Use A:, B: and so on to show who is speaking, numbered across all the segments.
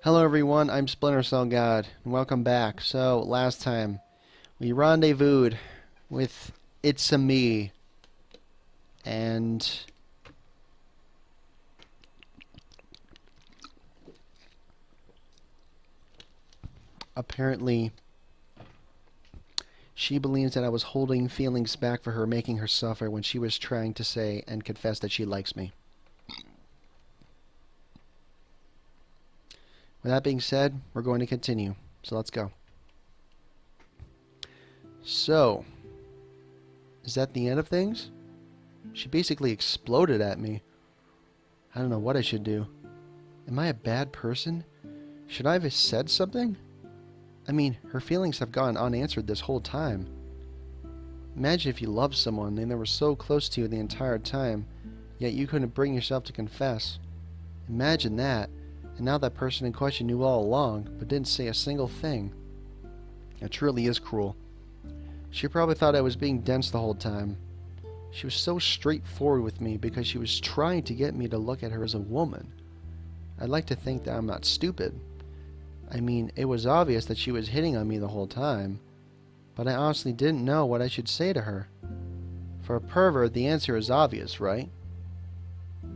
A: Hello everyone, I'm Splinter Cell God, and welcome back. So, last time, we rendezvoused with It's-a-me, and apparently she believes that I was holding feelings back for her, making her suffer when she was trying to say and confess that she likes me. With that being said, we're going to continue, so let's go. So, is that the end of things? She basically exploded at me. I don't know what I should do. Am I a bad person? Should I have said something? I mean, her feelings have gone unanswered this whole time. Imagine if you loved someone and they were so close to you the entire time, yet you couldn't bring yourself to confess. Imagine that, and now that person in question knew all along, but didn't say a single thing. It truly is cruel. She probably thought I was being dense the whole time. She was so straightforward with me because she was trying to get me to look at her as a woman. I'd like to think that I'm not stupid. I mean, it was obvious that she was hitting on me the whole time, but I honestly didn't know what I should say to her. For a pervert, the answer is obvious, right?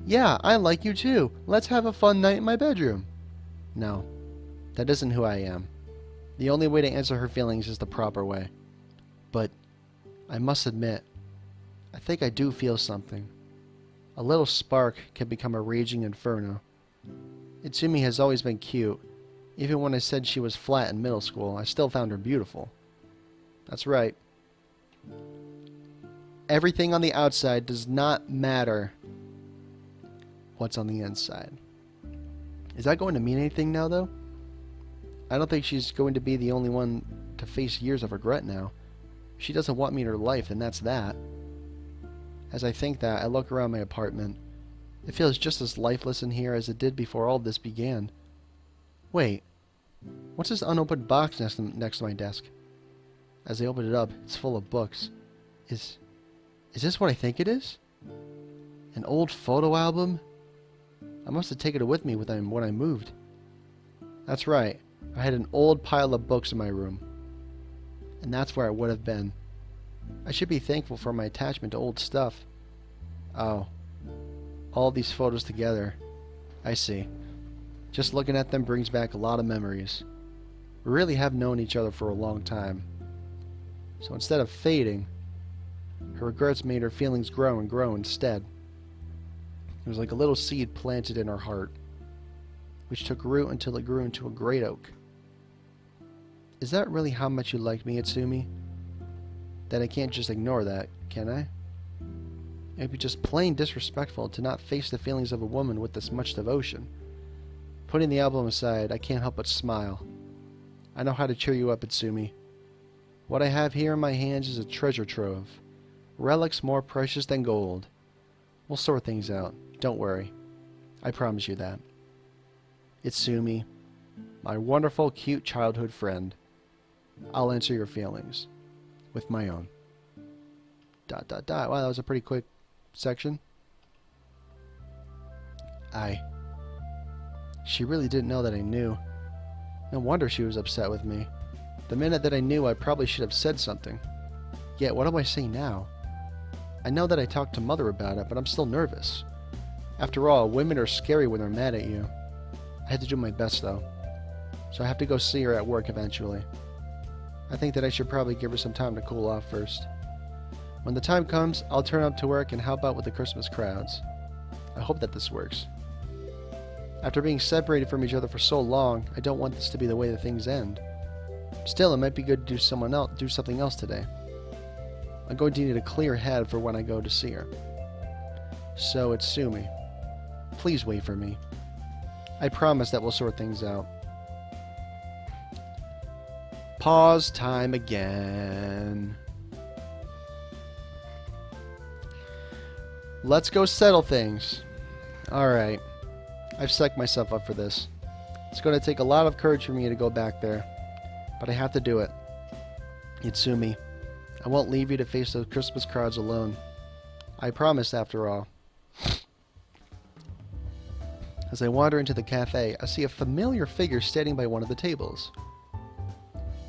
A: Yeah, I like you too. Let's have a fun night in my bedroom. No, that isn't who I am. The only way to answer her feelings is the proper way. But I must admit, I think I do feel something. A little spark can become a raging inferno. Itsumi has always been cute. Even when I said she was flat in middle school, I still found her beautiful. That's right. Everything on the outside does not matter what's on the inside. Is that going to mean anything now, though? I don't think she's going to be the only one to face years of regret now. If she doesn't want me in her life, then that's that. As I think that, I look around my apartment. It feels just as lifeless in here as it did before all this began. Wait, what's this unopened box next to my desk? As I open it up, it's full of books. Is this what I think it is? An old photo album? I must have taken it with me when I moved. That's right, I had an old pile of books in my room. And that's where I would have been. I should be thankful for my attachment to old stuff. Oh, all these photos together. I see. Just looking at them brings back a lot of memories. We really have known each other for a long time. So instead of fading, her regrets made her feelings grow and grow instead. It was like a little seed planted in her heart, which took root until it grew into a great oak. Is that really how much you like me, Itsumi? That I can't just ignore that, can I? It would be just plain disrespectful to not face the feelings of a woman with this much devotion. Putting the album aside, I can't help but smile. I know how to cheer you up, Itsumi. What I have here in my hands is a treasure trove. Relics more precious than gold. We'll sort things out. Don't worry. I promise you that. Itsumi, my wonderful, cute childhood friend. I'll answer your feelings with my own. ... Wow, that was a pretty quick section. She really didn't know that I knew. No wonder she was upset with me. The minute that I knew, I probably should have said something. Yet, what do I say now? I know that I talked to Mother about it, but I'm still nervous. After all, women are scary when they're mad at you. I had to do my best, though. So I have to go see her at work eventually. I think that I should probably give her some time to cool off first. When the time comes, I'll turn up to work and help out with the Christmas crowds. I hope that this works. After being separated from each other for so long, I don't want this to be the way that things end. Still, it might be good to do something else today. I'm going to need a clear head for when I go to see her. So, Itsumi, please wait for me. I promise that we'll sort things out. Pause time again. Let's go settle things. Alright. I've psyched myself up for this. It's going to take a lot of courage for me to go back there. But I have to do it. Itsumi, I won't leave you to face those Christmas crowds alone. I promise, after all. As I wander into the cafe, I see a familiar figure standing by one of the tables.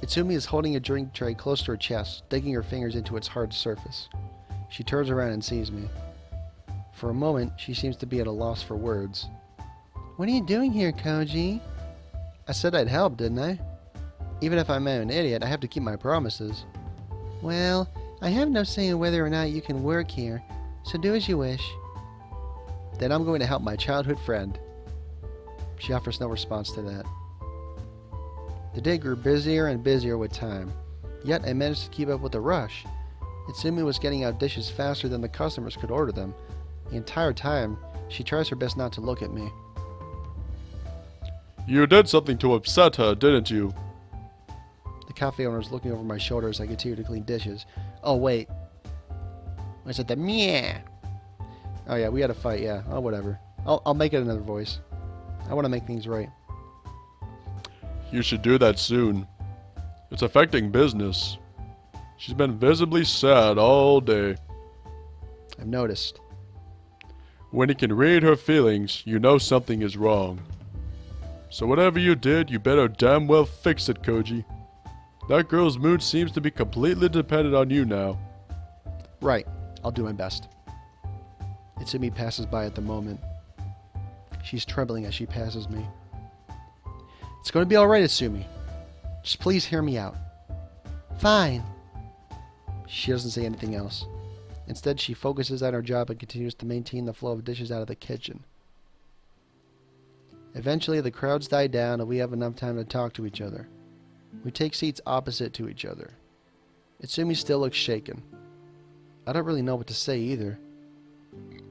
A: Itsumi is holding a drink tray close to her chest, digging her fingers into its hard surface. She turns around and sees me. For a moment, she seems to be at a loss for words. "What are you doing here, Koji?" I said I'd help, didn't I? Even if I'm an idiot, I have to keep my promises. "Well, I have no say in whether or not you can work here, so do as you wish." "Then I'm going to help my childhood friend." She offers no response to that. The day grew busier and busier with time, yet I managed to keep up with the rush. Itsumi was getting out dishes faster than the customers could order them. The entire time, she tries her best not to look at me.
B: "You did something to upset her, didn't you?"
A: The cafe owner is looking over my shoulder as I continue to clean dishes. Oh, wait. Was it the meh? Oh, yeah, we had a fight, yeah. Oh, whatever. I'll make it another voice. I want to make things right.
B: "You should do that soon. It's affecting business. She's been visibly sad all day."
A: I've noticed.
B: "When you can read her feelings, you know something is wrong. So whatever you did, you better damn well fix it, Koji. That girl's mood seems to be completely dependent on you now."
A: Right. I'll do my best. Itsumi passes by at the moment. She's trembling as she passes me. "It's going to be alright, Itsumi. Just please hear me out." "Fine." She doesn't say anything else. Instead, she focuses on her job and continues to maintain the flow of dishes out of the kitchen. Eventually, the crowds die down and we have enough time to talk to each other. We take seats opposite to each other. Itsumi still looks shaken. I don't really know what to say either.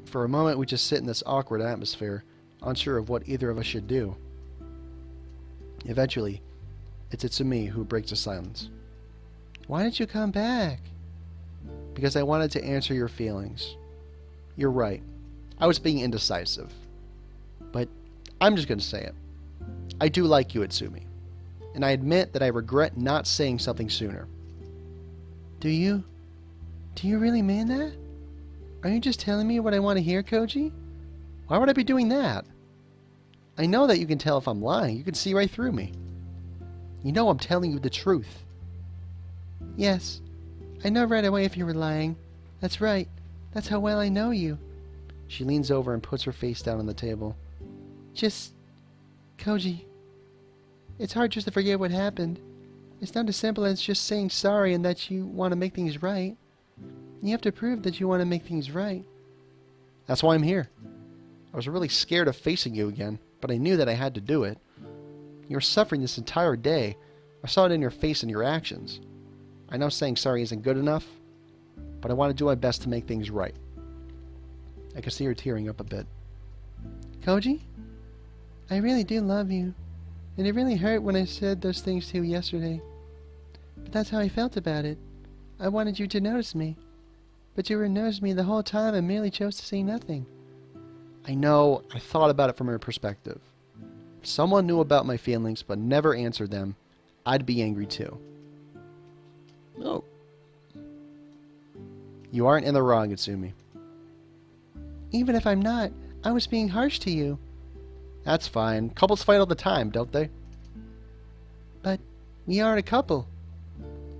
A: For a moment, we just sit in this awkward atmosphere, unsure of what either of us should do. Eventually, it's Itsumi who breaks the silence. "Why did you come back?" "Because I wanted to answer your feelings. You're right. I was being indecisive. But I'm just going to say it. I do like you, Itsumi. And I admit that I regret not saying something sooner." Do you really mean that? Are you just telling me what I want to hear, Koji?" "Why would I be doing that? I know that you can tell if I'm lying. You can see right through me. You know I'm telling you the truth." "Yes, I know right away if you were lying. That's right. That's how well I know you." She leans over and puts her face down on the table. Koji, it's hard just to forget what happened. It's not as simple as just saying sorry and that you want to make things right. You have to prove that you want to make things right." "That's why I'm here. I was really scared of facing you again, but I knew that I had to do it. You were suffering this entire day. I saw it in your face and your actions. I know saying sorry isn't good enough, but I want to do my best to make things right." I can see her tearing up a bit. "Koji, I really do love you, and it really hurt when I said those things to you yesterday. But that's how I felt about it. I wanted you to notice me. But you were noticing me the whole time and merely chose to say nothing." I know, I thought about it from her perspective. If someone knew about my feelings but never answered them, I'd be angry too. No. You aren't in the wrong, Itsumi. "Even if I'm not, I was being harsh to you." "That's fine. Couples fight all the time, don't they?" "But we aren't a couple."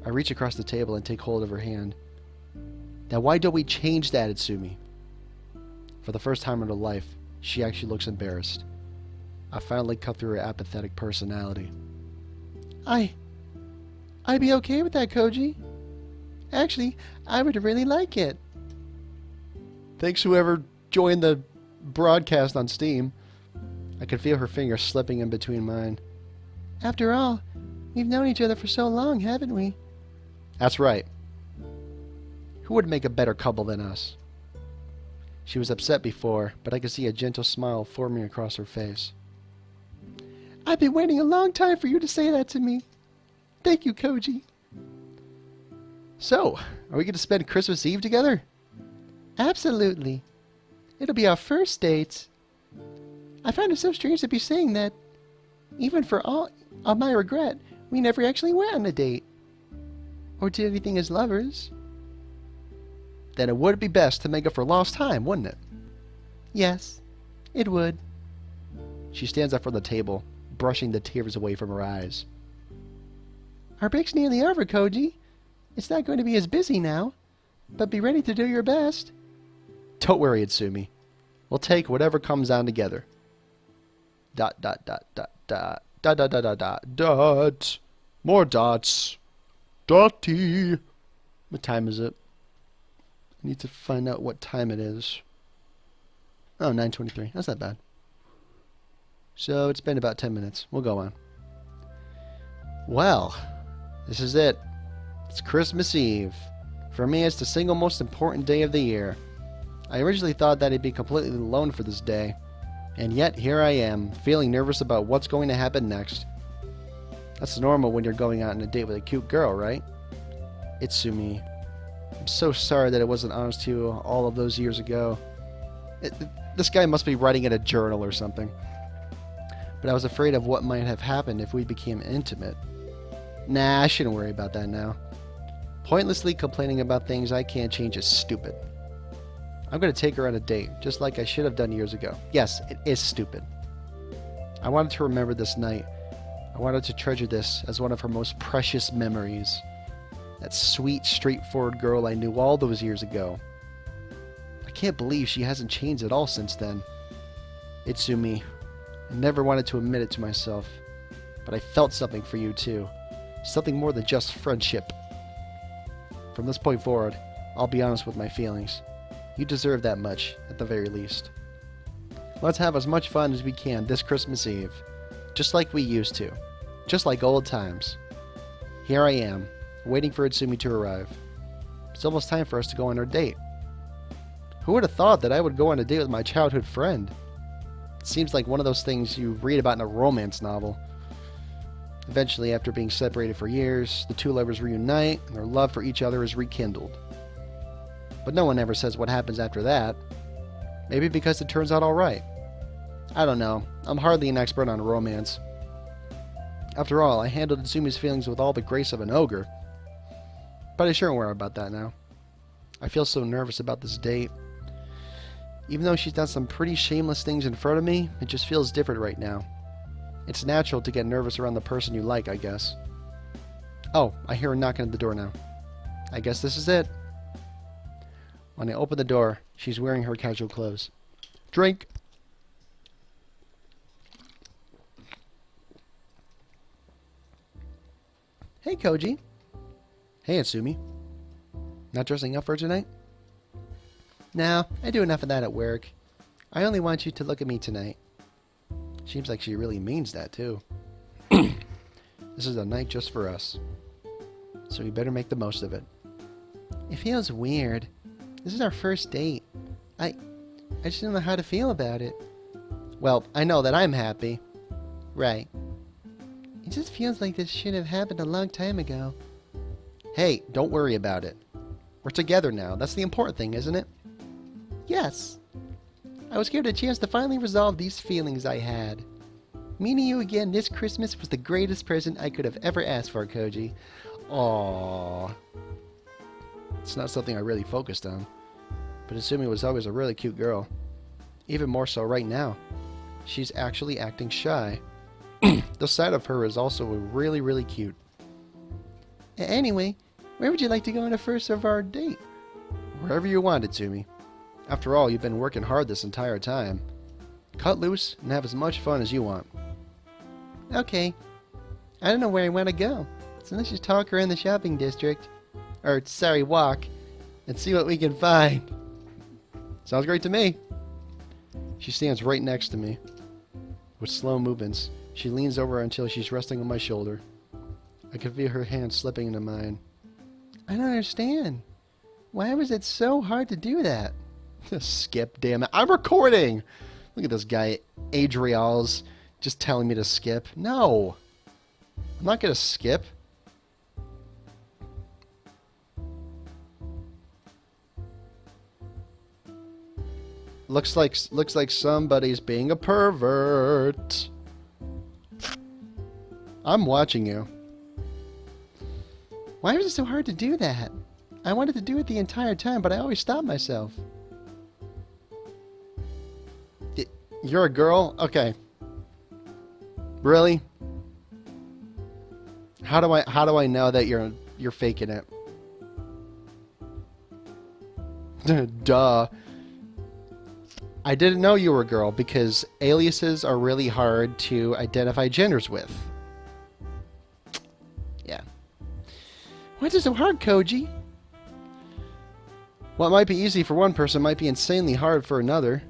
A: I reach across the table and take hold of her hand. "Now why don't we change that, Itsumi?" For the first time in her life, she actually looks embarrassed. I finally cut through her apathetic personality. I'd be okay with that, Koji. Actually, I would really like it." Thanks whoever joined the broadcast on Steam. I could feel her fingers slipping in between mine. "After all, we've known each other for so long, haven't we?" "That's right. Who would make a better couple than us?" She was upset before, but I could see a gentle smile forming across her face. "I've been waiting a long time for you to say that to me. Thank you, Koji." "So, are we going to spend Christmas Eve together?" "Absolutely. It'll be our first date." I find it so strange to be saying that. Even for all of my regret, we never actually went on a date. Or did anything as lovers. Then it would be best to make up for lost time, wouldn't it? Yes, it would. She stands up from the table, brushing the tears away from her eyes. Our break's nearly over, Koji. It's not going to be as busy now, but be ready to do your best. Don't worry, Itsumi. We'll take whatever comes on together. ...
B: More dots. Dotty.
A: What time is it? I need to find out what time it is. Oh, 9:23. That's not bad. So it's been about 10 minutes. We'll go on. Well, this is it. It's Christmas Eve. For me, it's the single most important day of the year. I originally thought that I'd be completely alone for this day. And yet, here I am, feeling nervous about what's going to happen next. That's normal when you're going out on a date with a cute girl, right? Itsumi. I'm so sorry that I wasn't honest to you all of those years ago. This guy must be writing in a journal or something. But I was afraid of what might have happened if we became intimate. Nah, I shouldn't worry about that now. Pointlessly complaining about things I can't change is stupid. I'm going to take her on a date, just like I should have done years ago. Yes, it is stupid. I wanted to remember this night. I wanted to treasure this as one of her most precious memories. That sweet, straightforward girl I knew all those years ago. I can't believe she hasn't changed at all since then. Itsumi, I never wanted to admit it to myself, but I felt something for you too. Something more than just friendship. From this point forward, I'll be honest with my feelings. You deserve that much, at the very least. Let's have as much fun as we can this Christmas Eve. Just like we used to. Just like old times. Here I am, waiting for Itsumi to arrive. It's almost time for us to go on our date. Who would have thought that I would go on a date with my childhood friend? It seems like one of those things you read about in a romance novel. Eventually, after being separated for years, the two lovers reunite and their love for each other is rekindled. But no one ever says what happens after that. Maybe because it turns out alright. I don't know. I'm hardly an expert on romance. After all, I handled Itsumi's feelings with all the grace of an ogre. But I shouldn't worry about that now. I feel so nervous about this date. Even though she's done some pretty shameless things in front of me, it just feels different right now. It's natural to get nervous around the person you like, I guess. Oh, I hear her knocking at the door now. I guess this is it. When I open the door, she's wearing her casual clothes. Drink! Hey, Koji. Hey, Itsumi. Not dressing up for tonight? No, I do enough of that at work. I only want you to look at me tonight. Seems like she really means that, too. This is a night just for us. So we better make the most of it. It feels weird. This is our first date. I just don't know how to feel about it. Well, I know that I'm happy. Right. It just feels like this should have happened a long time ago. Hey, don't worry about it. We're together now. That's the important thing, isn't it? Yes. I was given a chance to finally resolve these feelings I had. Meeting you again this Christmas was the greatest present I could have ever asked for, Koji. Aww. It's not something I really focused on. But Itsumi was always a really cute girl. Even more so right now. She's actually acting shy. The side of her is also really, really cute. Anyway, where would you like to go on the first of our date? Wherever you want, Itsumi. After all, you've been working hard this entire time. Cut loose and have as much fun as you want. Okay. I don't know where I want to go. So let's just talk around the shopping district. Or, sorry, walk. And see what we can find. Sounds great to me. She stands right next to me. With slow movements, she leans over until she's resting on my shoulder. I can feel her hand slipping into mine. I don't understand. Why was it so hard to do that? Skip, damn it. I'm recording! Look at this guy, Adriel's, just telling me to skip. No! I'm not gonna skip. Looks like somebody's being a pervert. I'm watching you. Why was it so hard to do that? I wanted to do it the entire time, but I always stopped myself. You're a girl? Okay. Really? How do I know that you're faking it? Duh. I didn't know you were a girl because aliases are really hard to identify genders with. Yeah. Why is it so hard, Koji? What might be easy for one person might be insanely hard for another.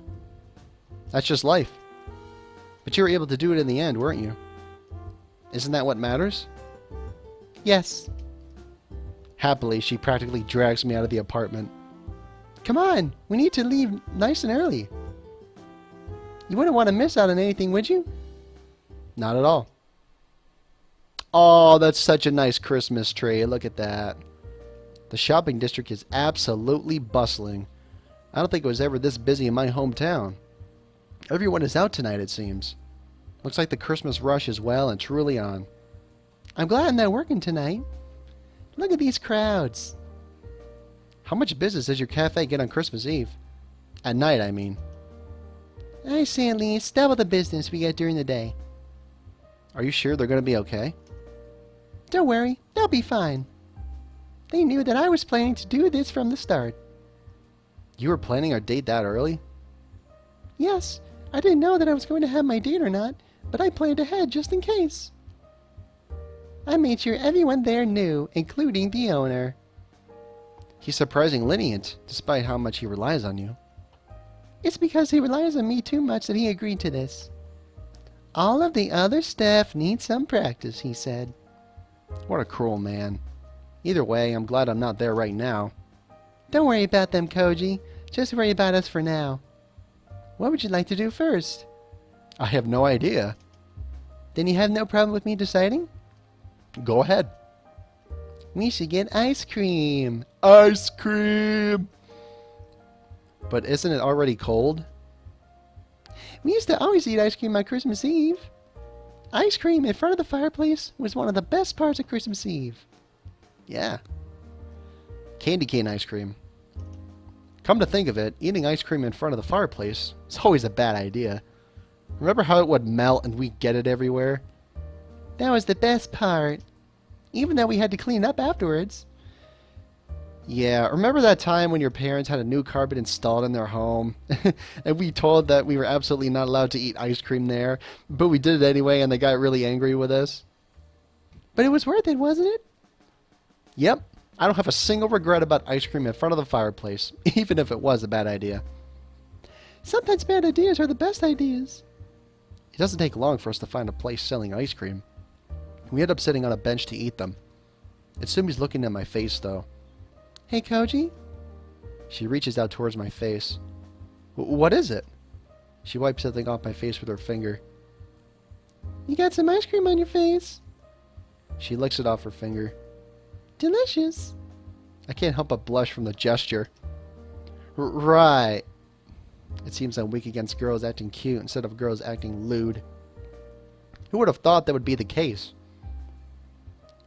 A: That's just life. But you were able to do it in the end, weren't you? Isn't that what matters? Yes. Happily, she practically drags me out of the apartment. Come on, we need to leave nice and early. You wouldn't want to miss out on anything, would you? Not at all. Oh, that's such a nice Christmas tree. Look at that. The shopping district is absolutely bustling. I don't think it was ever this busy in my hometown. Everyone is out tonight, it seems. Looks like the Christmas rush is well and truly on. I'm glad I'm not working tonight. Look at these crowds. How much business does your cafe get on Christmas Eve? At night, I mean. I say at least double the business we get during the day. Are you sure they're going to be okay? Don't worry, they'll be fine. They knew that I was planning to do this from the start. You were planning our date that early? Yes, I didn't know that I was going to have my date or not, but I planned ahead just in case. I made sure everyone there knew, including the owner. He's surprisingly lenient, despite how much he relies on you. It's because he relies on me too much that he agreed to this. All of the other staff need some practice, he said. What a cruel man. Either way, I'm glad I'm not there right now. Don't worry about them, Koji. Just worry about us for now. What would you like to do first? I have no idea. Then you have no problem with me deciding? Go ahead. We should get ice cream. Ice cream! But isn't it already cold? We used to always eat ice cream on Christmas Eve. Ice cream in front of the fireplace was one of the best parts of Christmas Eve. Yeah. Candy cane ice cream. Come to think of it, eating ice cream in front of the fireplace is always a bad idea. Remember how it would melt and we'd get it everywhere? That was the best part. Even though we had to clean up afterwards. Yeah, remember that time when your parents had a new carpet installed in their home? And we told that we were absolutely not allowed to eat ice cream there, but we did it anyway and they got really angry with us? But it was worth it, wasn't it? Yep. I don't have a single regret about ice cream in front of the fireplace, even if it was a bad idea. Sometimes bad ideas are the best ideas. It doesn't take long for us to find a place selling ice cream. We end up sitting on a bench to eat them. Itsumi's looking at my face, though. Hey, Koji? She reaches out towards my face. What is it? She wipes something off my face with her finger. You got some ice cream on your face. She licks it off her finger. Delicious. I can't help but blush from the gesture. Right. It seems I'm weak against girls acting cute instead of girls acting lewd. Who would have thought that would be the case?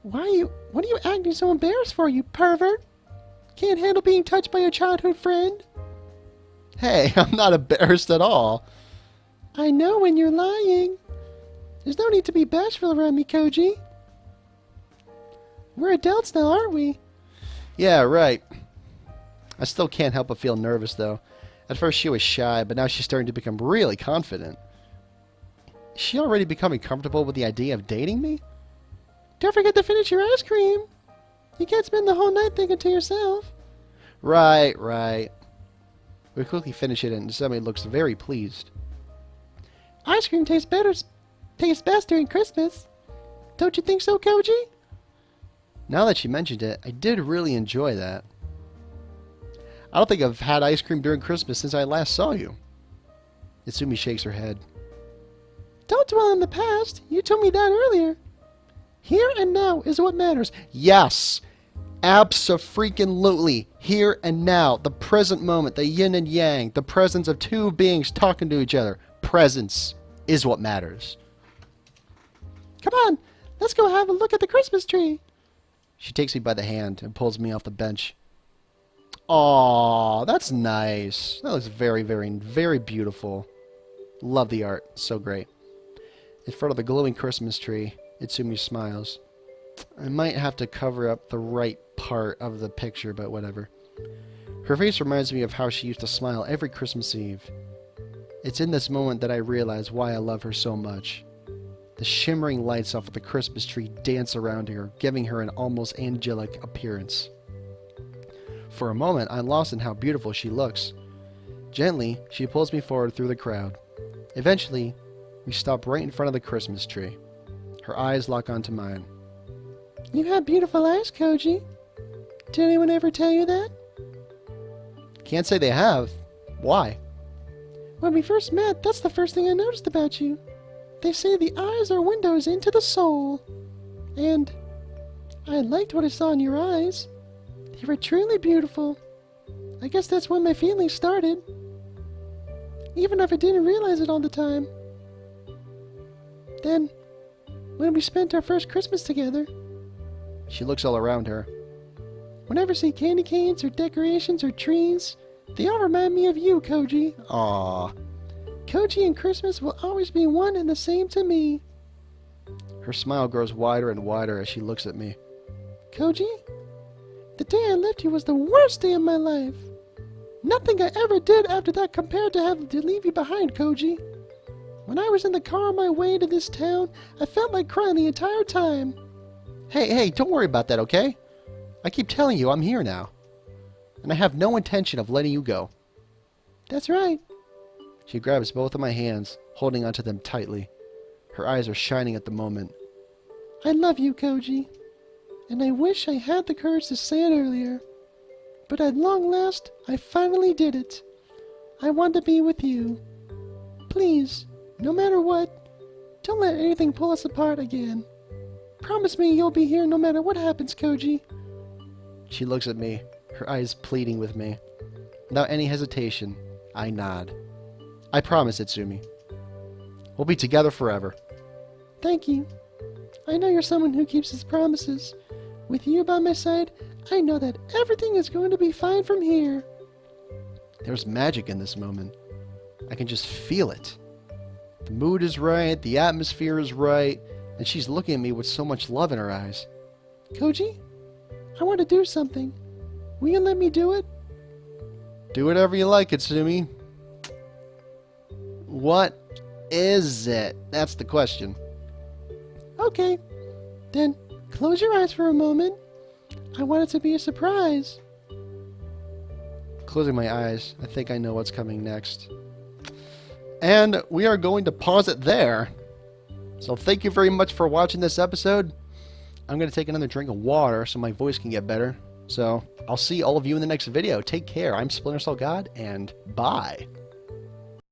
A: What are you acting so embarrassed for, you pervert? Can't handle being touched by your childhood friend? Hey, I'm not embarrassed at all. I know when you're lying. There's no need to be bashful around me, Koji. We're adults now, aren't we? Yeah, right. I still can't help but feel nervous, though. At first she was shy, but now she's starting to become really confident. Is she already becoming comfortable with the idea of dating me? Don't forget to finish your ice cream. You can't spend the whole night thinking to yourself. Right. We quickly finish it and Semi looks very pleased. Ice cream tastes best during Christmas. Don't you think so, Koji? Now that she mentioned it, I did really enjoy that. I don't think I've had ice cream during Christmas since I last saw you. Itsumi shakes her head. Don't dwell on the past. You told me that earlier. Here and now is what matters. Yes! Abso-freaking-lutely. Here and now. The present moment. The yin and yang. The presence of two beings talking to each other. Presence is what matters. Come on. Let's go have a look at the Christmas tree. She takes me by the hand and pulls me off the bench. Aww, that's nice. That looks very, very, very beautiful. Love the art. So great. In front of the glowing Christmas tree, Itsumi smiles. I might have to cover up the right part of the picture, but whatever. Her face reminds me of how she used to smile every Christmas Eve. It's in this moment that I realize why I love her so much. The shimmering lights off of the Christmas tree dance around her, giving her an almost angelic appearance. For a moment, I'm lost in how beautiful she looks. Gently, she pulls me forward through the crowd. Eventually, we stop right in front of the Christmas tree. Her eyes lock onto mine. You have beautiful eyes, Koji. Did anyone ever tell you that? Can't say they have. Why? When we first met, that's the first thing I noticed about you. They say the eyes are windows into the soul. And I liked what I saw in your eyes. They were truly beautiful. I guess that's when my feelings started. Even if I didn't realize it all the time. Then, when we spent our first Christmas together, she looks all around her. Whenever I see candy canes or decorations or trees, they all remind me of you, Koji. Aww. Koji and Christmas will always be one and the same to me. Her smile grows wider and wider as she looks at me. Koji, the day I left you was the worst day of my life. Nothing I ever did after that compared to having to leave you behind, Koji. When I was in the car on my way to this town, I felt like crying the entire time. Hey, don't worry about that, okay? I keep telling you I'm here now. And I have no intention of letting you go. That's right. She grabs both of my hands, holding onto them tightly. Her eyes are shining at the moment. I love you, Koji. And I wish I had the courage to say it earlier. But at long last, I finally did it. I want to be with you. Please, no matter what, don't let anything pull us apart again. Promise me you'll be here no matter what happens, Koji. She looks at me, her eyes pleading with me. Without any hesitation, I nod. I promise, Itsumi. We'll be together forever. Thank you. I know you're someone who keeps his promises. With you by my side, I know that everything is going to be fine from here. There's magic in this moment. I can just feel it. The mood is right, the atmosphere is right, and she's looking at me with so much love in her eyes. Koji, I want to do something. Will you let me do it? Do whatever you like, Itsumi. What is it? That's the question. Okay, then close your eyes for a moment. I want it to be a surprise. Closing my eyes, I think I know what's coming next. And we are going to pause it there. So thank you very much for watching this episode. I'm going to take another drink of water so my voice can get better. So I'll see all of you in the next video. Take care. I'm Splinter Cell God, and bye.